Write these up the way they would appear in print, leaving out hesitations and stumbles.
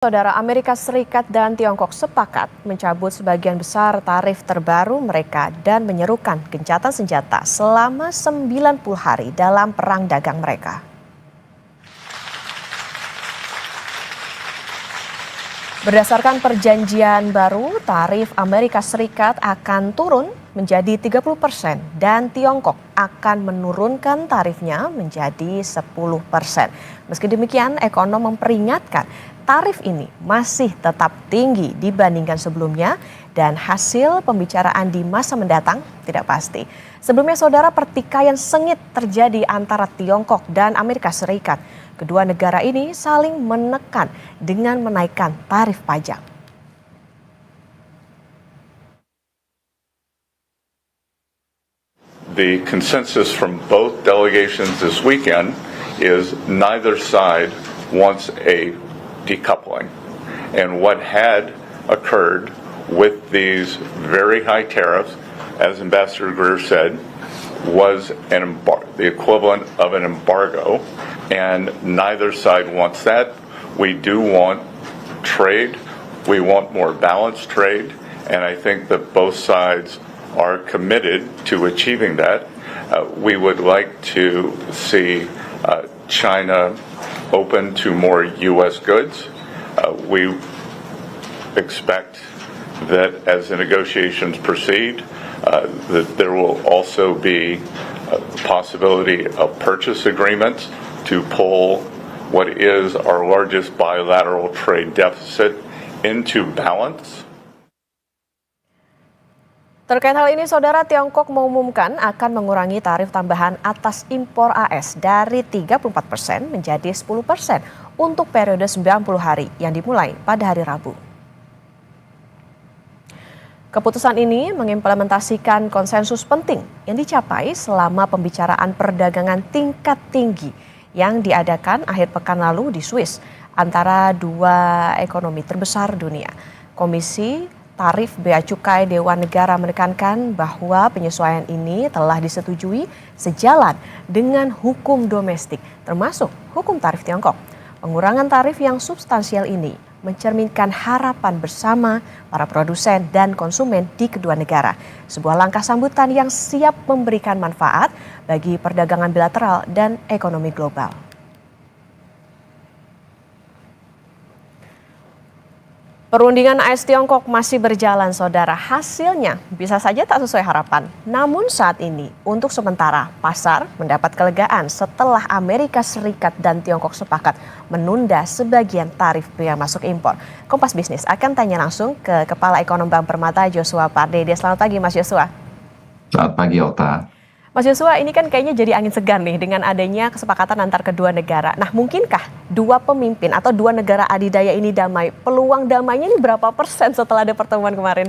Saudara, Amerika Serikat dan Tiongkok sepakat mencabut sebagian besar tarif terbaru mereka dan menyerukan gencatan senjata selama 90 hari dalam perang dagang mereka. Berdasarkan perjanjian baru, tarif Amerika Serikat akan turun menjadi 30% dan Tiongkok akan menurunkan tarifnya menjadi 10%. Meski demikian, ekonom memperingatkan tarif ini masih tetap tinggi dibandingkan sebelumnya dan hasil pembicaraan di masa mendatang tidak pasti. Sebelumnya, saudara, pertikaian sengit terjadi antara Tiongkok dan Amerika Serikat. Kedua negara ini saling menekan dengan menaikkan tarif pajak. The consensus from both delegations this weekend is neither side wants a decoupling. And what had occurred with these very high tariffs, as Ambassador Greer said, was the equivalent of an embargo, and neither side wants that. We do want trade. We want more balanced trade, and I think that both sides are committed to achieving that. We would like to see China open to more U.S. goods. We expect that as the negotiations proceed, that there will also be a possibility of purchase agreements to pull what is our largest bilateral trade deficit into balance. Terkait hal ini, saudara, Tiongkok mengumumkan akan mengurangi tarif tambahan atas impor AS dari 34% menjadi 10% untuk periode 90 hari yang dimulai pada hari Rabu. Keputusan ini mengimplementasikan konsensus penting yang dicapai selama pembicaraan perdagangan tingkat tinggi yang diadakan akhir pekan lalu di Swiss antara dua ekonomi terbesar dunia. Komisi Tarif Bea Cukai Dewan Negara menekankan bahwa penyesuaian ini telah disetujui sejalan dengan hukum domestik, termasuk hukum tarif Tiongkok. Pengurangan tarif yang substansial ini mencerminkan harapan bersama para produsen dan konsumen di kedua negara. Sebuah langkah sambutan yang siap memberikan manfaat bagi perdagangan bilateral dan ekonomi global. Perundingan AS Tiongkok masih berjalan, saudara. Hasilnya bisa saja tak sesuai harapan. Namun saat ini, untuk sementara, pasar mendapat kelegaan setelah Amerika Serikat dan Tiongkok sepakat menunda sebagian tarif bea masuk impor. Kompas Bisnis akan tanya langsung ke Kepala Ekonom Bank Permata, Joshua Pardede. Selamat pagi, Mas Joshua. Selamat pagi, Ota. Mas Joshua, ini kan kayaknya jadi angin segar nih dengan adanya kesepakatan antar kedua negara. Nah, mungkinkah dua pemimpin atau dua negara adidaya ini damai? Peluang damainya ini berapa persen setelah ada pertemuan kemarin?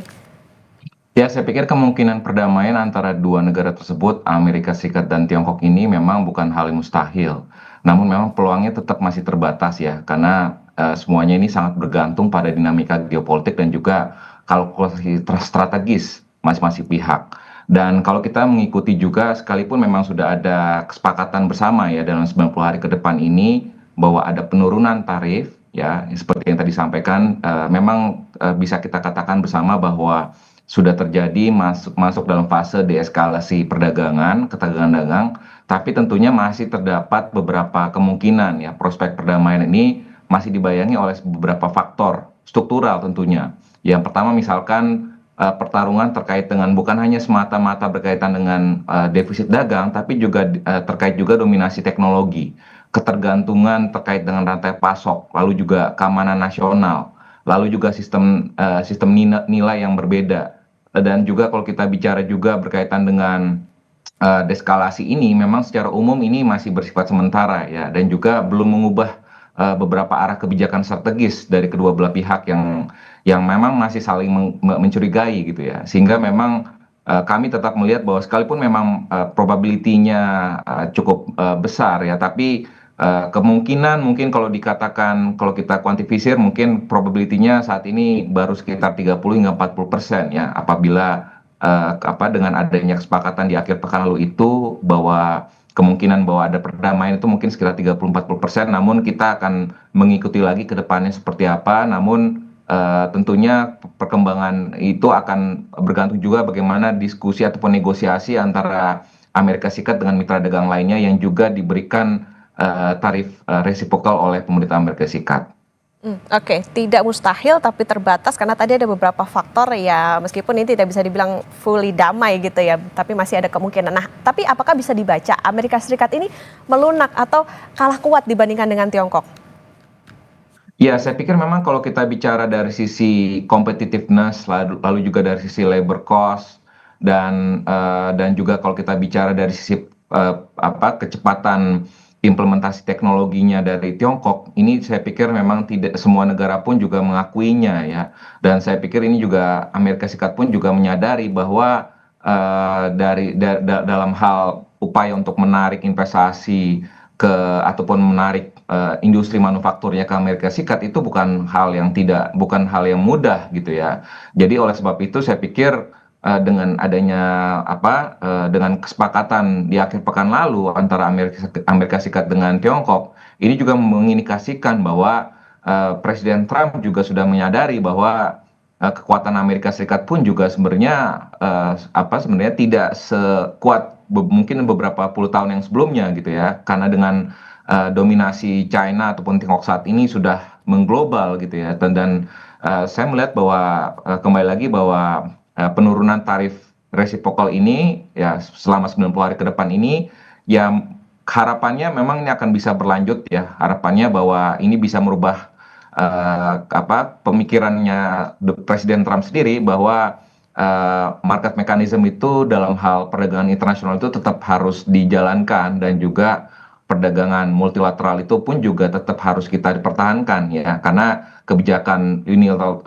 Ya, saya pikir kemungkinan perdamaian antara dua negara tersebut, Amerika Serikat dan Tiongkok ini memang bukan hal yang mustahil. Namun memang peluangnya tetap masih terbatas ya, karena semuanya ini sangat bergantung pada dinamika geopolitik dan juga kalkulasi strategis masing-masing pihak. Dan kalau kita mengikuti juga, sekalipun memang sudah ada kesepakatan bersama ya dalam 90 hari ke depan ini bahwa ada penurunan tarif ya seperti yang tadi disampaikan, memang bisa kita katakan bersama bahwa sudah terjadi masuk dalam fase deeskalasi perdagangan, ketegangan dagang, tapi tentunya masih terdapat beberapa kemungkinan ya prospek perdamaian ini masih dibayangi oleh beberapa faktor struktural tentunya. Yang pertama misalkan pertarungan terkait dengan bukan hanya semata-mata berkaitan dengan defisit dagang, tapi juga terkait juga dominasi teknologi, ketergantungan terkait dengan rantai pasok, lalu juga keamanan nasional, lalu juga sistem nilai yang berbeda, dan juga kalau kita bicara juga berkaitan dengan deskalasi ini, memang secara umum ini masih bersifat sementara ya, dan juga belum mengubah beberapa arah kebijakan strategis dari kedua belah pihak yang memang masih saling mencurigai gitu ya, sehingga memang kami tetap melihat bahwa sekalipun memang probability-nya cukup besar ya, tapi kemungkinan mungkin kalau dikatakan, kalau kita kuantifisir mungkin probability-nya saat ini baru sekitar 30 hingga 40% ya, apabila dengan adanya kesepakatan di akhir pekan lalu itu bahwa kemungkinan bahwa ada perdamaian itu mungkin sekitar 30-40%, namun kita akan mengikuti lagi ke depannya seperti apa. Namun tentunya perkembangan itu akan bergantung juga bagaimana diskusi ataupun negosiasi antara Amerika Serikat dengan mitra dagang lainnya yang juga diberikan tarif resiprokal oleh pemerintah Amerika Serikat. Oke, tidak mustahil tapi terbatas karena tadi ada beberapa faktor ya meskipun ini tidak bisa dibilang fully damai gitu ya, tapi masih ada kemungkinan. Nah, tapi apakah bisa dibaca Amerika Serikat ini melunak atau kalah kuat dibandingkan dengan Tiongkok? Ya, saya pikir memang kalau kita bicara dari sisi competitiveness, lalu juga dari sisi labor cost, dan juga kalau kita bicara dari sisi kecepatan implementasi teknologinya dari Tiongkok, ini saya pikir memang tidak semua negara pun juga mengakuinya ya. Dan saya pikir ini juga Amerika Serikat pun juga menyadari bahwa dalam hal upaya untuk menarik investasi ke ataupun menarik industri manufakturnya ke Amerika Serikat itu bukan hal yang mudah gitu ya. Jadi oleh sebab itu saya pikir dengan adanya dengan kesepakatan di akhir pekan lalu antara Amerika Serikat dengan Tiongkok, ini juga mengindikasikan bahwa Presiden Trump juga sudah menyadari bahwa kekuatan Amerika Serikat pun juga sebenarnya tidak sekuat mungkin beberapa puluh tahun yang sebelumnya gitu ya, karena dengan dominasi China ataupun Tiongkok saat ini sudah mengglobal gitu ya, dan saya melihat bahwa kembali lagi bahwa penurunan tarif resiprokal ini ya selama 90 hari ke depan ini ya harapannya memang ini akan bisa berlanjut ya, harapannya bahwa ini bisa merubah pemikirannya Presiden Trump sendiri bahwa market mechanism itu dalam hal perdagangan internasional itu tetap harus dijalankan, dan juga perdagangan multilateral itu pun juga tetap harus kita dipertahankan ya, karena kebijakan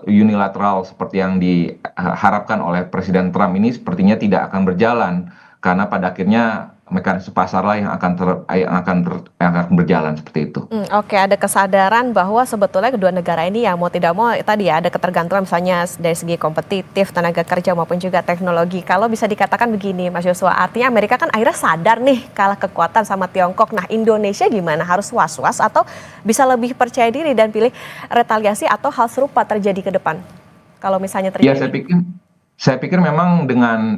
unilateral seperti yang diharapkan oleh Presiden Trump ini sepertinya tidak akan berjalan, karena pada akhirnya mekanisme pasar lah yang akan berjalan seperti itu. Oke, ada kesadaran bahwa sebetulnya kedua negara ini ya mau tidak mau tadi ya ada ketergantungan misalnya dari segi kompetitif, tenaga kerja maupun juga teknologi. Kalau bisa dikatakan begini Mas Joshua, artinya Amerika kan akhirnya sadar nih kalah kekuatan sama Tiongkok. Nah, Indonesia gimana? Harus was-was atau bisa lebih percaya diri dan pilih retaliasi atau hal serupa terjadi ke depan? Kalau misalnya terjadi. Ya, saya pikir memang dengan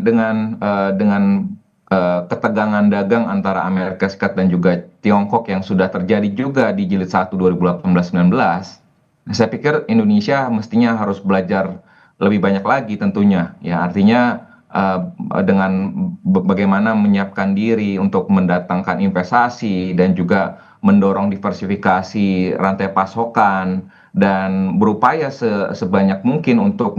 ketegangan dagang antara Amerika Serikat dan juga Tiongkok yang sudah terjadi juga di Jilid 1 2018-19, saya pikir Indonesia mestinya harus belajar lebih banyak lagi tentunya ya, artinya dengan bagaimana menyiapkan diri untuk mendatangkan investasi dan juga mendorong diversifikasi rantai pasokan dan berupaya sebanyak mungkin untuk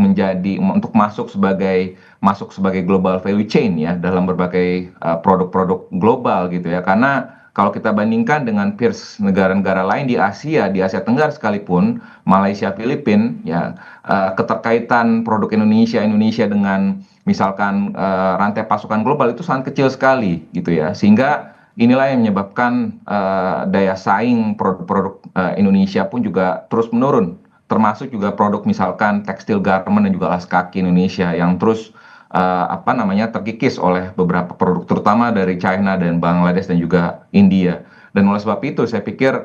masuk sebagai global value chain ya dalam berbagai produk-produk global gitu ya, karena kalau kita bandingkan dengan peers negara-negara lain di Asia Tenggara sekalipun, Malaysia, Filipina ya, keterkaitan produk Indonesia dengan misalkan rantai pasokan global itu sangat kecil sekali gitu ya, sehingga inilah yang menyebabkan daya saing produk-produk Indonesia pun juga terus menurun, termasuk juga produk misalkan tekstil garment dan juga alas kaki Indonesia yang terus terkikis oleh beberapa produk terutama dari China dan Bangladesh dan juga India. Dan oleh sebab itu saya pikir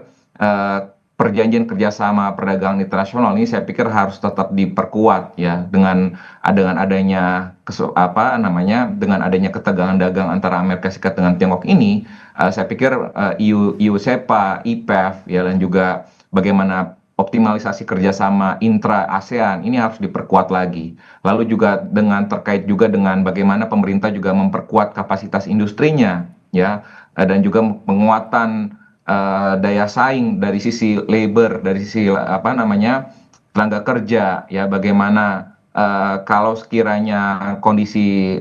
perjanjian kerjasama perdagangan internasional ini saya pikir harus tetap diperkuat ya dengan adanya dengan adanya ketegangan dagang antara Amerika Serikat dengan Tiongkok ini, saya pikir EU SEPA, IPEF ya, dan juga bagaimana optimalisasi kerjasama intra ASEAN ini harus diperkuat lagi. Lalu juga terkait juga dengan bagaimana pemerintah juga memperkuat kapasitas industrinya ya, dan juga penguatan daya saing dari sisi labor, dari sisi tenaga kerja ya, bagaimana kalau sekiranya kondisi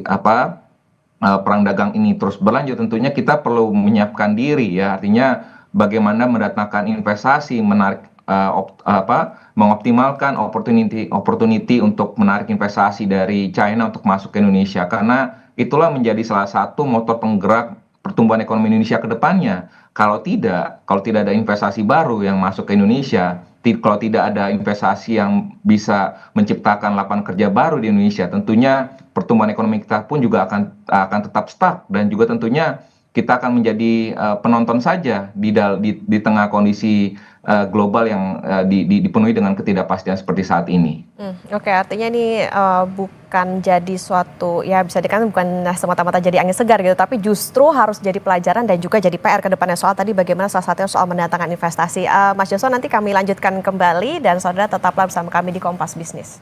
perang dagang ini terus berlanjut, tentunya kita perlu menyiapkan diri ya, artinya bagaimana mendatangkan investasi, menarik mengoptimalkan opportunity untuk menarik investasi dari China untuk masuk ke Indonesia, karena itulah menjadi salah satu motor penggerak pertumbuhan ekonomi Indonesia ke depannya. Kalau tidak ada investasi baru yang masuk ke Indonesia, kalau tidak ada investasi yang bisa menciptakan lapangan kerja baru di Indonesia, tentunya pertumbuhan ekonomi kita pun juga akan tetap stuck, dan juga tentunya kita akan menjadi penonton saja di tengah kondisi global yang dipenuhi dengan ketidakpastian seperti saat ini. Oke, artinya ini bukan jadi suatu, ya bisa dikatakan bukan semata-mata jadi angin segar gitu, tapi justru harus jadi pelajaran dan juga jadi PR ke depannya soal tadi bagaimana salah satunya soal mendatangkan investasi. Mas Joshua, nanti kami lanjutkan kembali dan saudara tetaplah bersama kami di Kompas Bisnis.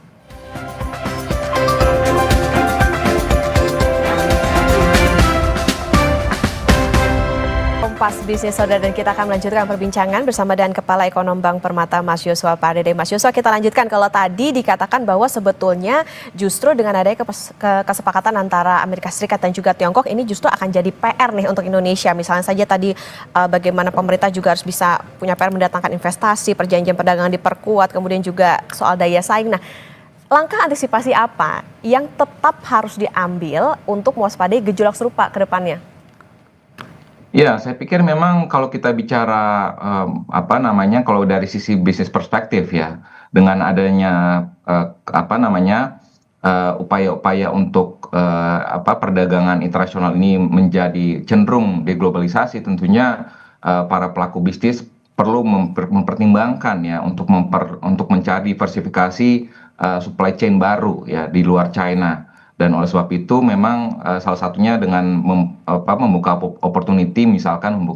Kompas Bisnis saudara, dan kita akan melanjutkan perbincangan bersama dengan Kepala Ekonom Bank Permata Mas Joshua Pardede. Mas Joshua, kita lanjutkan. Kalau tadi dikatakan bahwa sebetulnya justru dengan adanya kesepakatan antara Amerika Serikat dan juga Tiongkok ini justru akan jadi PR nih untuk Indonesia. Misalnya saja tadi bagaimana pemerintah juga harus bisa punya PR mendatangkan investasi, perjanjian perdagangan diperkuat, kemudian juga soal daya saing. Nah, langkah antisipasi apa yang tetap harus diambil untuk mewaspadai gejolak serupa ke depannya? Ya, saya pikir memang kalau kita bicara kalau dari sisi bisnis perspektif ya, dengan adanya upaya-upaya untuk perdagangan internasional ini menjadi cenderung deglobalisasi, tentunya para pelaku bisnis perlu mempertimbangkan ya untuk mencari diversifikasi supply chain baru ya di luar China. Dan oleh sebab itu memang salah satunya dengan membuka opportunity misalkan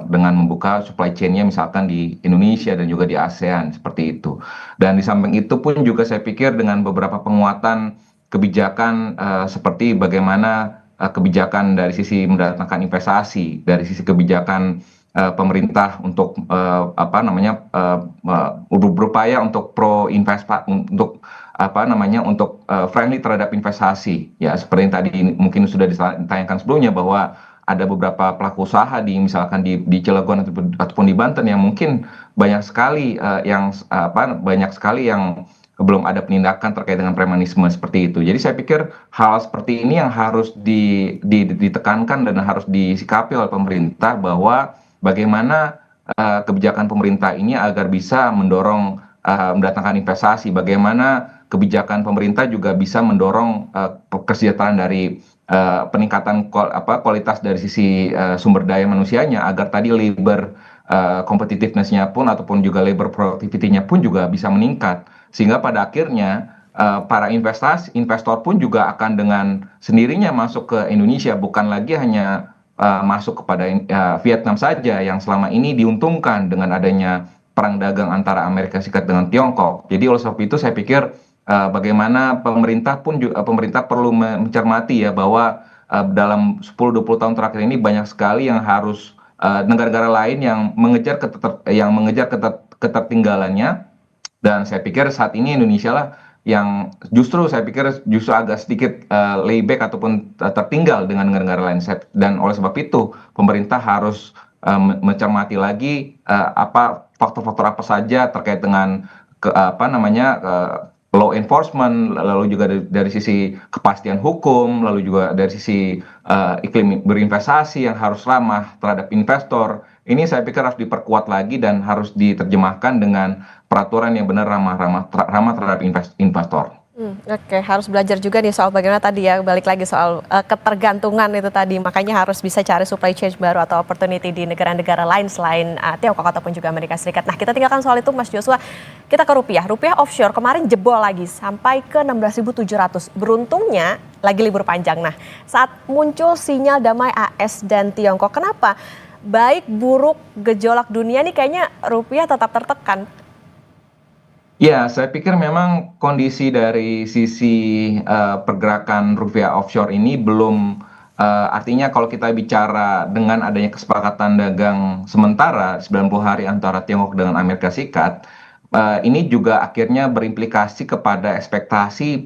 dengan membuka supply chain-nya misalkan di Indonesia dan juga di ASEAN seperti itu. Dan di samping itu pun juga saya pikir dengan beberapa penguatan kebijakan seperti bagaimana kebijakan dari sisi mendatangkan investasi, dari sisi kebijakan pemerintah untuk berupaya untuk untuk friendly terhadap investasi ya, seperti yang tadi mungkin sudah ditayangkan sebelumnya bahwa ada beberapa pelaku usaha misalkan di Cilegon ataupun di Banten yang mungkin banyak sekali yang belum ada penindakan terkait dengan premanisme seperti itu. Jadi saya pikir hal seperti ini yang harus ditekankan dan harus disikapi oleh pemerintah, bahwa bagaimana kebijakan pemerintah ini agar bisa mendorong mendatangkan investasi, bagaimana kebijakan pemerintah juga bisa mendorong kesejahteraan dari peningkatan kualitas dari sisi sumber daya manusianya, agar tadi labor competitiveness-nya pun ataupun juga labor productivity-nya pun juga bisa meningkat, sehingga pada akhirnya para investor pun juga akan dengan sendirinya masuk ke Indonesia, bukan lagi hanya masuk kepada Vietnam saja yang selama ini diuntungkan dengan adanya perang dagang antara Amerika Serikat dengan Tiongkok. Jadi oleh sebab itu saya pikir bagaimana pemerintah perlu mencermati ya, bahwa dalam 10-20 tahun terakhir ini banyak sekali yang harus negara-negara lain yang mengejar ketertinggalannya, dan saya pikir saat ini Indonesia lah yang justru agak sedikit layback ataupun tertinggal dengan negara-negara lain, dan oleh sebab itu pemerintah harus mencermati lagi faktor-faktor apa saja terkait dengan law enforcement, lalu juga dari sisi kepastian hukum, lalu juga dari sisi iklim berinvestasi yang harus ramah terhadap investor. Ini saya pikir harus diperkuat lagi dan harus diterjemahkan dengan peraturan yang benar ramah terhadap investor. Oke, harus belajar juga nih soal bagaimana tadi ya, balik lagi soal ketergantungan itu tadi, makanya harus bisa cari supply chain baru atau opportunity di negara-negara lain selain Tiongkok ataupun juga Amerika Serikat. Nah, kita tinggalkan soal itu Mas Joshua, kita ke rupiah offshore kemarin jebol lagi sampai ke 16.700. Beruntungnya lagi libur panjang. Nah, saat muncul sinyal damai AS dan Tiongkok, kenapa baik buruk gejolak dunia nih kayaknya rupiah tetap tertekan? Ya, saya pikir memang kondisi dari sisi pergerakan rupiah offshore ini belum, artinya kalau kita bicara dengan adanya kesepakatan dagang sementara 90 hari antara Tiongkok dengan Amerika Serikat, ini juga akhirnya berimplikasi kepada ekspektasi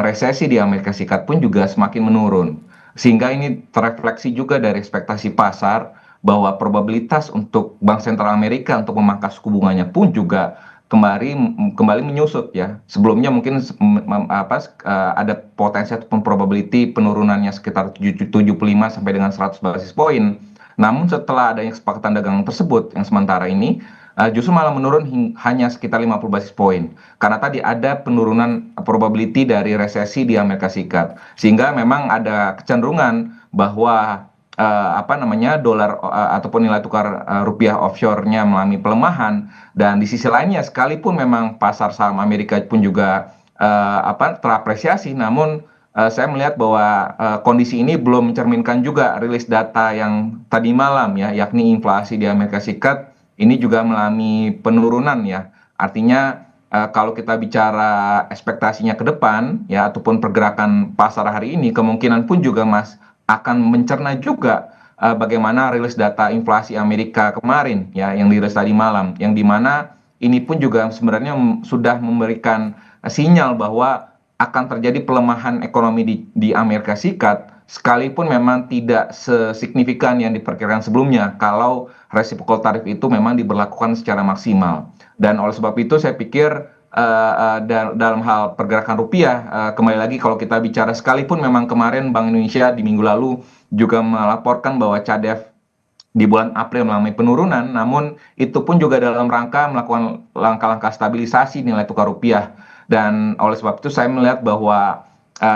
resesi di Amerika Serikat pun juga semakin menurun. Sehingga ini terefleksi juga dari ekspektasi pasar bahwa probabilitas untuk Bank Sentral Amerika untuk memangkas suku bunganya pun juga kembali menyusut ya. Sebelumnya mungkin ada potensi ataupun probability penurunannya sekitar 75 sampai dengan 100 basis poin. Namun setelah adanya kesepakatan dagang tersebut yang sementara ini justru malah menurun hanya sekitar 50 basis poin. Karena tadi ada penurunan probability dari resesi di Amerika Serikat. Sehingga memang ada kecenderungan bahwa apa namanya dolar ataupun nilai tukar rupiah offshore-nya mengalami pelemahan, dan di sisi lainnya sekalipun memang pasar saham Amerika pun juga apa terapresiasi, namun saya melihat bahwa kondisi ini belum mencerminkan juga rilis data yang tadi malam ya, yakni inflasi di Amerika Serikat ini juga mengalami penurunan ya. Artinya kalau kita bicara ekspektasinya ke depan ya ataupun pergerakan pasar hari ini kemungkinan pun juga Mas akan mencerna juga bagaimana rilis data inflasi Amerika kemarin ya yang dirilis tadi malam, yang dimana ini pun juga sebenarnya sudah memberikan sinyal bahwa akan terjadi pelemahan ekonomi di Amerika Serikat, sekalipun memang tidak sesignifikan yang diperkirakan sebelumnya kalau resiprokal tarif itu memang diberlakukan secara maksimal. Dan oleh sebab itu saya pikir dalam hal pergerakan rupiah, kembali lagi kalau kita bicara sekalipun memang kemarin Bank Indonesia di minggu lalu juga melaporkan bahwa CADEV di bulan April mengalami penurunan, namun itu pun juga dalam rangka melakukan langkah-langkah stabilisasi nilai tukar rupiah. Dan oleh sebab itu saya melihat bahwa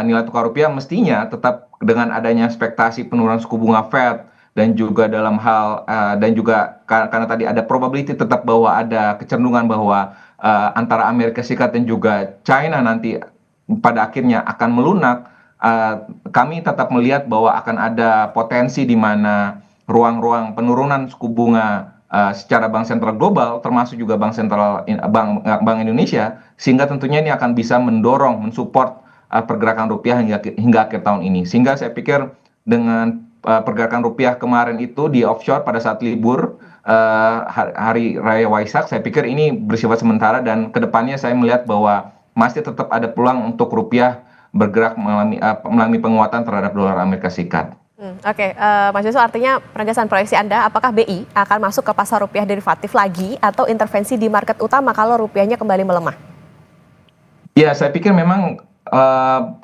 nilai tukar rupiah mestinya tetap dengan adanya ekspektasi penurunan suku bunga Fed, dan juga dalam hal dan juga karena tadi ada probability tetap bahwa ada kecenderungan bahwa antara Amerika Serikat dan juga China nanti pada akhirnya akan melunak, kami tetap melihat bahwa akan ada potensi di mana ruang-ruang penurunan suku bunga secara bank sentral global termasuk juga bank sentral bank Indonesia, sehingga tentunya ini akan bisa mendorong mensupport pergerakan rupiah hingga akhir tahun ini. Sehingga saya pikir dengan pergerakan rupiah kemarin itu di offshore pada saat libur hari raya Waisak, saya pikir ini bersifat sementara, dan kedepannya saya melihat bahwa masih tetap ada peluang untuk rupiah bergerak mengalami penguatan terhadap dolar Amerika Serikat. Oke, Mas Yusuf, artinya penegasan proyeksi Anda, apakah BI akan masuk ke pasar rupiah derivatif lagi atau intervensi di market utama kalau rupiahnya kembali melemah? Ya, saya pikir memang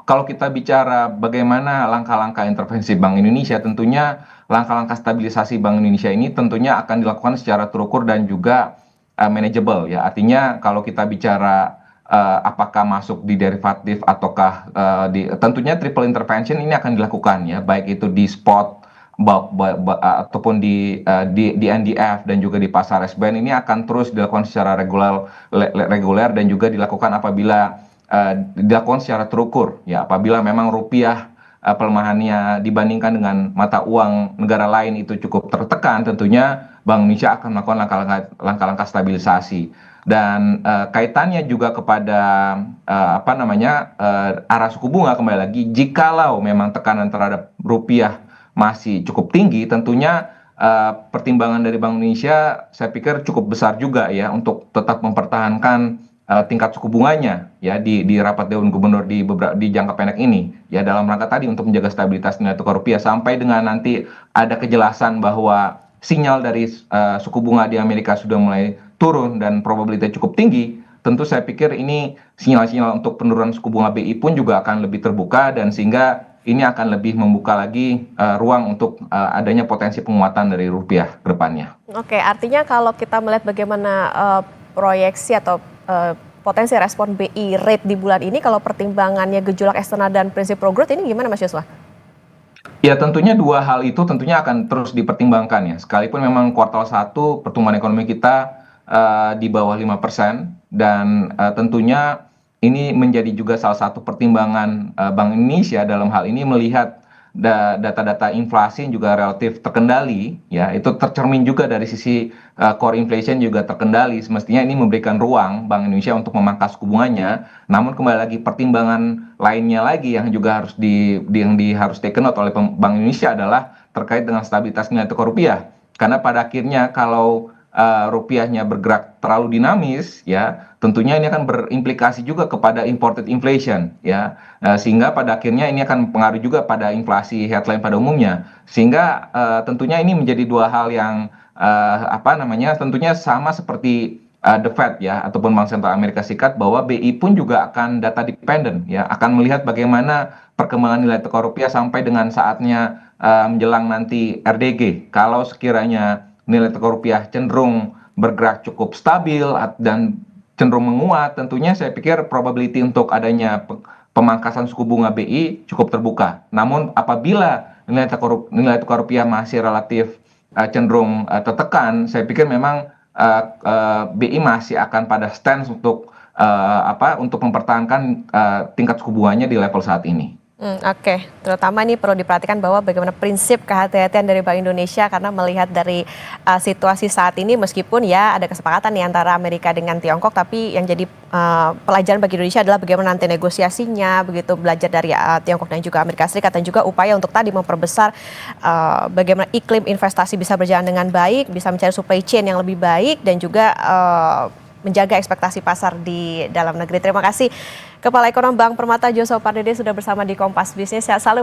kalau kita bicara bagaimana langkah-langkah intervensi Bank Indonesia, tentunya langkah-langkah stabilisasi Bank Indonesia ini tentunya akan dilakukan secara terukur dan juga manageable ya. Artinya kalau kita bicara apakah masuk di derivatif ataukah tentunya triple intervention ini akan dilakukan ya, baik itu di spot ataupun di NDF dan juga di pasar SBN, ini akan terus dilakukan secara reguler dan juga dilakukan apabila dilakukan secara terukur ya, apabila memang rupiah pelemahannya dibandingkan dengan mata uang negara lain itu cukup tertekan, tentunya Bank Indonesia akan melakukan langkah-langkah stabilisasi. Dan kaitannya juga kepada apa namanya arah suku bunga, kembali lagi jikalau memang tekanan terhadap rupiah masih cukup tinggi, tentunya pertimbangan dari Bank Indonesia saya pikir cukup besar juga ya untuk tetap mempertahankan tingkat suku bunganya ya di rapat Dewan Gubernur di jangka pendek ini ya, dalam rangka tadi untuk menjaga stabilitas nilai tukar rupiah sampai dengan nanti ada kejelasan bahwa sinyal dari suku bunga di Amerika sudah mulai turun dan probabilitas cukup tinggi. Tentu saya pikir ini sinyal-sinyal untuk penurunan suku bunga BI pun juga akan lebih terbuka, dan sehingga ini akan lebih membuka lagi ruang untuk adanya potensi penguatan dari rupiah ke depannya. Oke, artinya kalau kita melihat bagaimana proyeksi atau potensi respon BI rate di bulan ini, kalau pertimbangannya gejolak eksternal dan prinsip pro growth, ini gimana Mas Yusuf? Ya, tentunya dua hal itu tentunya akan terus dipertimbangkan ya. Sekalipun memang kuartal 1 pertumbuhan ekonomi kita di bawah 5%, dan tentunya ini menjadi juga salah satu pertimbangan Bank Indonesia dalam hal ini melihat data-data inflasi yang juga relatif terkendali ya, itu tercermin juga dari sisi core inflation juga terkendali. Semestinya ini memberikan ruang Bank Indonesia untuk memangkas suku bunganya. Namun kembali lagi pertimbangan lainnya lagi yang juga harus taken note oleh Bank Indonesia adalah terkait dengan stabilitas nilai tukar rupiah. Karena pada akhirnya kalau rupiahnya bergerak terlalu dinamis ya, tentunya ini akan berimplikasi juga kepada imported inflation ya, sehingga pada akhirnya ini akan mempengaruhi juga pada inflasi headline pada umumnya, sehingga tentunya ini menjadi dua hal yang apa namanya tentunya sama seperti the Fed ya ataupun Bank Sentral Amerika Serikat, bahwa BI pun juga akan data dependent ya, akan melihat bagaimana perkembangan nilai tukar rupiah sampai dengan saatnya menjelang nanti RDG. Kalau sekiranya nilai tukar rupiah cenderung bergerak cukup stabil dan cenderung menguat, tentunya saya pikir probability untuk adanya pemangkasan suku bunga BI cukup terbuka. Namun apabila nilai tukar rupiah masih relatif cenderung tertekan, saya pikir memang BI masih akan pada stance untuk mempertahankan tingkat suku bunganya di level saat ini. Oke, terutama ini perlu diperhatikan bahwa bagaimana prinsip kehati-hatian dari Bank Indonesia karena melihat dari situasi saat ini meskipun ya ada kesepakatan nih antara Amerika dengan Tiongkok, tapi yang jadi pelajaran bagi Indonesia adalah bagaimana nanti negosiasinya, begitu belajar dari Tiongkok dan juga Amerika Serikat dan juga upaya untuk tadi memperbesar bagaimana iklim investasi bisa berjalan dengan baik, bisa mencari supply chain yang lebih baik dan juga menjaga ekspektasi pasar di dalam negeri. Terima kasih Kepala Ekonom Bank Permata Joshua Pardede sudah bersama di Kompas Bisnis. Sehat selalu Mas.